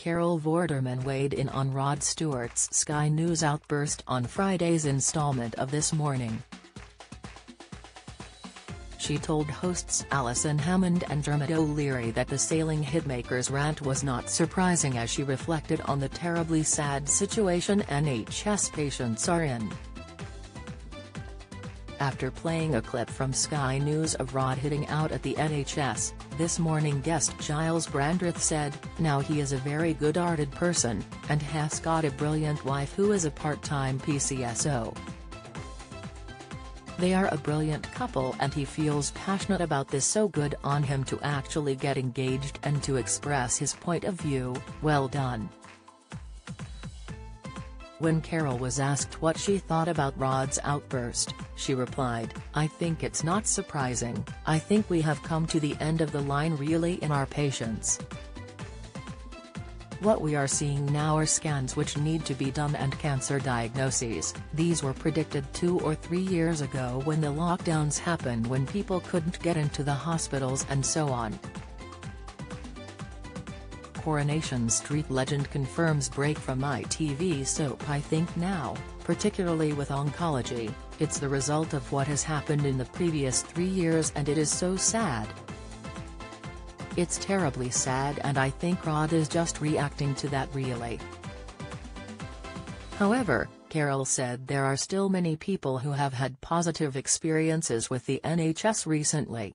Carol Vorderman weighed in on Rod Stewart's Sky News outburst on Friday's installment of This Morning. She told hosts Alison Hammond and Dermot O'Leary that the sailing hitmaker's rant was not surprising as she reflected on the terribly sad situation NHS patients are in. After playing a clip from Sky News of Rod hitting out at the NHS, This Morning guest Giles Brandreth said, "Now he is a very good-hearted person, and has got a brilliant wife who is a part-time PCSO. They are a brilliant couple and he feels passionate about this, so good on him to actually get engaged and to express his point of view, well done." When Carol was asked what she thought about Rod's outburst, she replied, "I think it's not surprising. I think we have come to the end of the line really in our patients. What we are seeing now are scans which need to be done and cancer diagnoses. These were predicted 2 or 3 years ago when the lockdowns happened, when people couldn't get into the hospitals and so on." Coronation Street legend confirms break from ITV soap. "I think now, particularly with oncology, it's the result of what has happened in the previous 3 years, and it is so sad. It's terribly sad, and I think Rod is just reacting to that really." However, Carol said there are still many people who have had positive experiences with the NHS recently.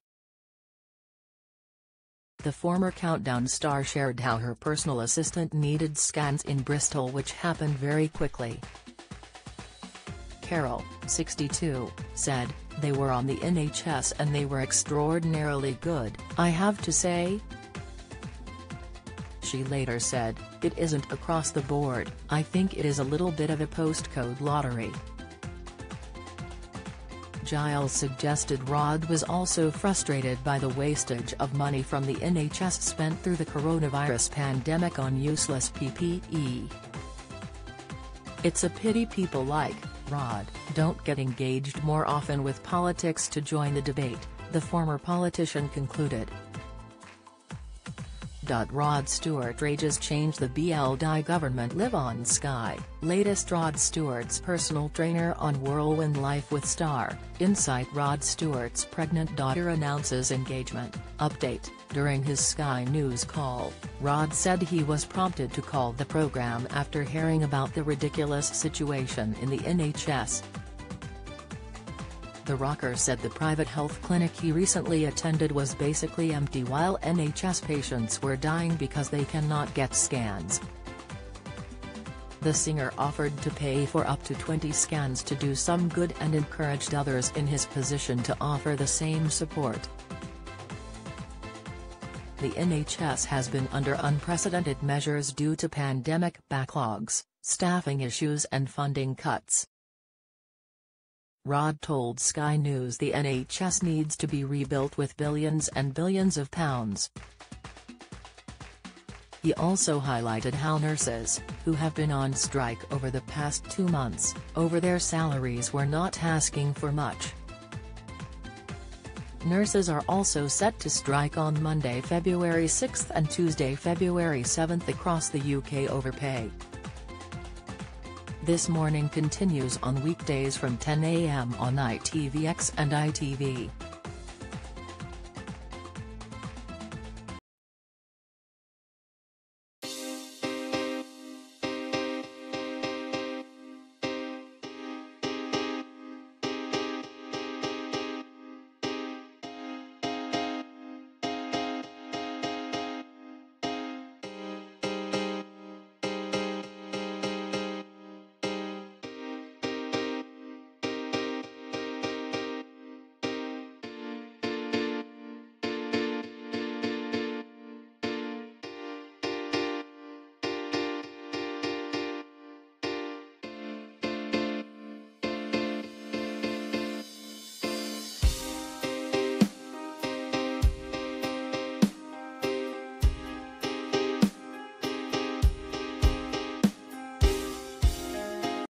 The former Countdown star shared how her personal assistant needed scans in Bristol which happened very quickly. Carol, 62, said, "They were on the NHS and they were extraordinarily good, I have to say." She later said, "It isn't across the board, I think it is a little bit of a postcode lottery." Giles suggested Rod was also frustrated by the wastage of money from the NHS spent through the coronavirus pandemic on useless PPE. "It's a pity people like Rod don't get engaged more often with politics to join the debate," the former politician concluded. Rod Stewart rages change the BLD government live on Sky. Latest Rod Stewart's personal trainer on Whirlwind Life with Star Insight. Rod Stewart's pregnant daughter announces engagement. Update: during his Sky News call, Rod said he was prompted to call the program after hearing about the ridiculous situation in the NHS. The rocker said the private health clinic he recently attended was basically empty while NHS patients were dying because they cannot get scans. The singer offered to pay for up to 20 scans to do some good and encouraged others in his position to offer the same support. The NHS has been under unprecedented measures due to pandemic backlogs, staffing issues and funding cuts. Rod told Sky News the NHS needs to be rebuilt with billions and billions of pounds. He also highlighted how nurses, who have been on strike over the past 2 months, over their salaries were not asking for much. Nurses are also set to strike on Monday, February 6 and Tuesday, February 7 across the UK over pay. This Morning continues on weekdays from 10 a.m. on ITVX and ITV.